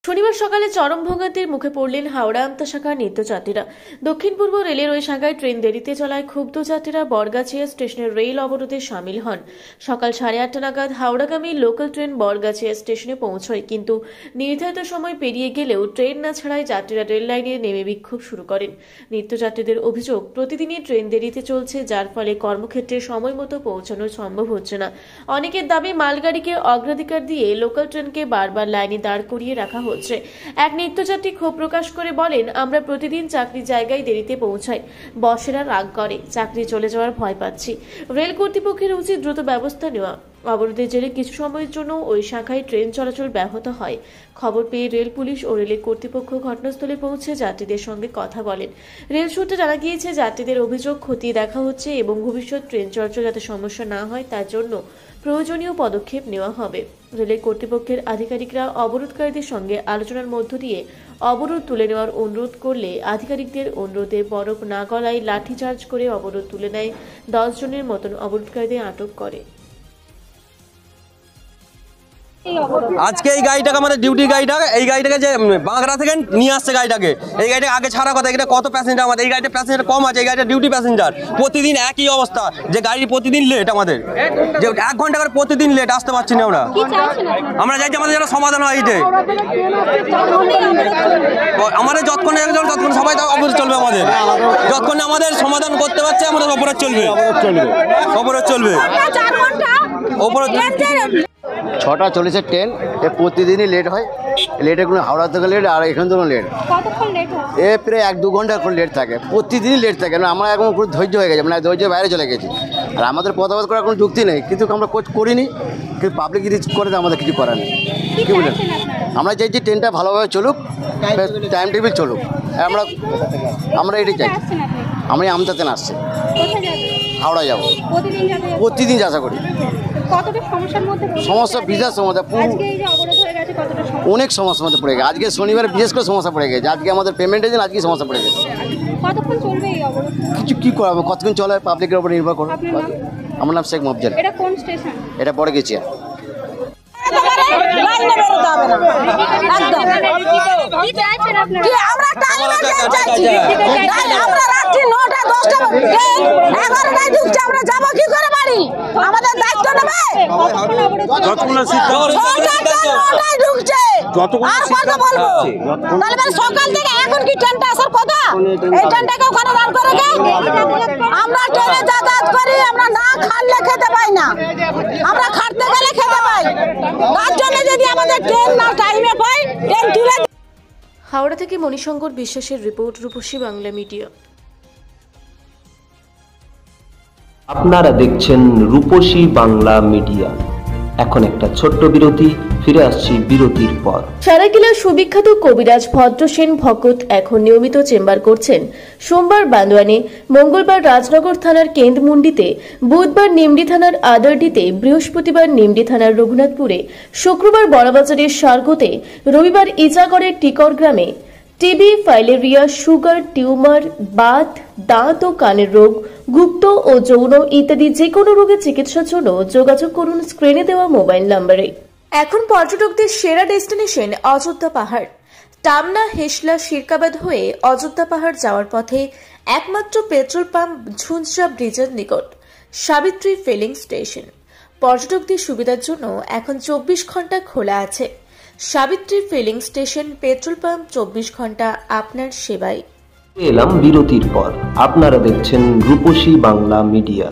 শনিবার সকালে চরম ভোগান্তির মুখে পড়লেন হাওড়া আমতা শাখার নিত্যযাত্রীরা। দক্ষিণ পূর্ব রেলের ওই শাখায় ট্রেন দেরিতে চলায় ক্ষুব্ধ যাত্রীরা বরগাছিয়া স্টেশনের রেল অবরোধে সামিল হন। সকাল 8:30 নাগাদ হাওড়াগামী লোকাল ট্রেন বরগাছিয়া স্টেশনে পৌঁছয়, কিন্তু নির্ধারিত সময় পেরিয়ে গেলেও ট্রেন না ছাড়ায় যাত্রীরা রেল লাইনে নেমে বিক্ষোভ শুরু করেন। নিত্যযাত্রীদের অভিযোগ, প্রতিদিনই ট্রেন দেরিতে চলছে, যার ফলে কর্মক্ষেত্রে সময় মতো পৌঁছানো সম্ভব হচ্ছে না। অনেকের দাবি, মালগাড়িকে অগ্রাধিকার দিয়ে লোকাল ট্রেনকে বারবার লাইনে দাঁড় করিয়ে রাখা হচ্ছে। এক নিত্যযাত্রী ক্ষোভ প্রকাশ করে বলেন, আমরা প্রতিদিন চাকরির জায়গায় দেরিতে পৌঁছাই, বসেরা রাগ করে, চাকরি চলে যাওয়ার ভয় পাচ্ছি। রেল কর্তৃপক্ষের উচিত দ্রুত ব্যবস্থা নেওয়া। অবরোধের জেরে কিছু সময়ের জন্য ওই শাখায় ট্রেন চলাচল ব্যাহত হয়। খবর পেয়ে রেল পুলিশ ও রেলের কর্তৃপক্ষ ঘটনাস্থলে পৌঁছে যাত্রীদের সঙ্গে কথা বলেন। রেল সূত্রে জানা গিয়েছে, যাত্রীদের অভিযোগ খতিয়ে দেখা হচ্ছে এবং ভবিষ্যৎ ট্রেন চলাচল যাতে সমস্যা না হয় তার জন্য প্রয়োজনীয় পদক্ষেপ নেওয়া হবে। রেলের কর্তৃপক্ষের আধিকারিকরা অবরোধকারীদের সঙ্গে আলোচনার মধ্য দিয়ে অবরোধ তুলে নেওয়ার অনুরোধ করলে আধিকারিকদের অনুরোধে বরফ না গলায় লাঠিচার্জ করে অবরোধ তুলে নেয়। 10 জনের মতন অবরোধকারীদের আটক করে। আজকে এই গাড়িটাকে আমাদের ডিউটি গাড়িটা, এই গাড়িটাকে যে বাঁকড়া থেকে নিয়ে আসছে গাড়িটাকে, এই গাড়িটা আগে ছাড়া কথা, এটা কত প্যাসেঞ্জার আমাদের, এই গাড়িটা প্যাসেঞ্জার কম আছে, এই গাড়িটা ডিউটি প্যাসেঞ্জার। প্রতিদিন একই অবস্থা, যে গাড়ি প্রতিদিন লেট, আমাদের যে 1 ঘন্টা করে প্রতিদিন লেট, আসতে পারছি না। আমরা চাইছি আমাদের যেন সমাধান হয়। এইটাই আমাদের যতক্ষণে ততক্ষণ সবাই অবরোধ চলবে, আমাদের যতক্ষণে আমাদের সমাধান করতে পারছে আমাদের অপরাধ চলবে, অপরাধ চলবে। 6:40 ট্রেন, এ প্রতিদিনই লেট হয়। লেটে কোনো হাওড়া থেকে লেট, আর এখান থেকেও লেট। এ প্রায় 1-2 ঘন্টা করে লেট থাকে, প্রতিদিনই লেট থাকে। না, আমরা এখন পুরো ধৈর্য হয়ে গেছে, মানে ধৈর্যের বাইরে চলে গেছি। আর আমাদের পদাবাদ করার কোনো যুক্তি নেই, কিন্তু আমরা করিনি, কিন্তু পাবলিক যদি করে আমাদের কিছু করার নেই। কী বলেন, আমরা চাইছি ট্রেনটা ভালোভাবে চলুক, টাইম টেবিল চলুক। আমরা এটাই চাই। আমি আমতাতে আসছি, হাওড়া যাবো, প্রতিদিন যাত্রা করি। সমস্যা বিশেষ সমস্যা, অনেক সমস্যার মধ্যে পড়ে গেছে। আজকে শনিবার বিশেষ করে সমস্যা পড়ে গেছে। আজকে আমাদের পেমেন্টের জন্য আজকে সমস্যা পড়ে গেছে। কিছু কী করাবো, কতক্ষণ চলে পাবলিকের উপর নির্ভর করো। আমার নাম শেখ মফজল। এটা বরগাছিয়া। আমাদের দায়িত্ব নেবে, সকাল থেকে এখন কি ট্রেনটা আসার কথা, এই ট্রেনটাকে ওখানে দাঁড় করে আমরা ট্রেনে যাতায়াত করি, আমরা না খাটলে খেতে পাই না, আমরা খাটতে গেলে খেতে পাই। তার জন্য যদি আমাদের ট্রেন না টাইমে পাই, ট্রেন তুলে। হাওড়া থেকে মণিশঙ্কর বিশ্বাসের রিপোর্ট, রূপসী বাংলা মিডিয়া। আপনারা দেখছেন রূপসী বাংলা মিডিয়া। এখন একটা ছোট্ট বিরতি, ফিরে আসছি বিরতির পর। সারাকিলার সুবিখ্যাত কবিরাজ ভদ্রসেন ভকত এখন নিয়মিত চেম্বার করছেন সোমবার বান্দোয়ানে, মঙ্গলবার রাজনগর থানার কেন্দ্রমুন্ডিতে, বুধবার নিমডি থানার আদারডিতে, বৃহস্পতিবার নিমডি থানার রঘুনাথপুরে, শুক্রবার বড়বাজারের সার্গোতে, রবিবার ইজাগড়ের টিকর গ্রামে। TB, filaria, sugar, tumour, Baat, দাঁত ও কানের রোগ, গুপ্ত ও যৌন ইত্যাদি যে কোনো রোগের চিকিৎসার জন্য যোগাযোগ করুন স্ক্রিনে দেওয়া মোবাইল নম্বরে। এখন পর্যটকদের সেরা ডেস্টিনেশন অযোধ্যা পাহাড়। টামনা, হেসলা, শিরকাবাদ হয়ে অযোধ্যা পাহাড় যাওয়ার পথে একমাত্র পেট্রোল পাম্প ঝুনঝা ব্রিজের নিকট সাবিত্রী ফিলিং স্টেশন। পর্যটকদের সুবিধার জন্য এখন 24 ঘন্টা খোলা আছে। Savitri filling station, petrol pump, 24 ঘন্টা আপনার সেবায়। এলাম বিরতির পর। আপনারা দেখছেন রূপসী বাংলা মিডিয়া।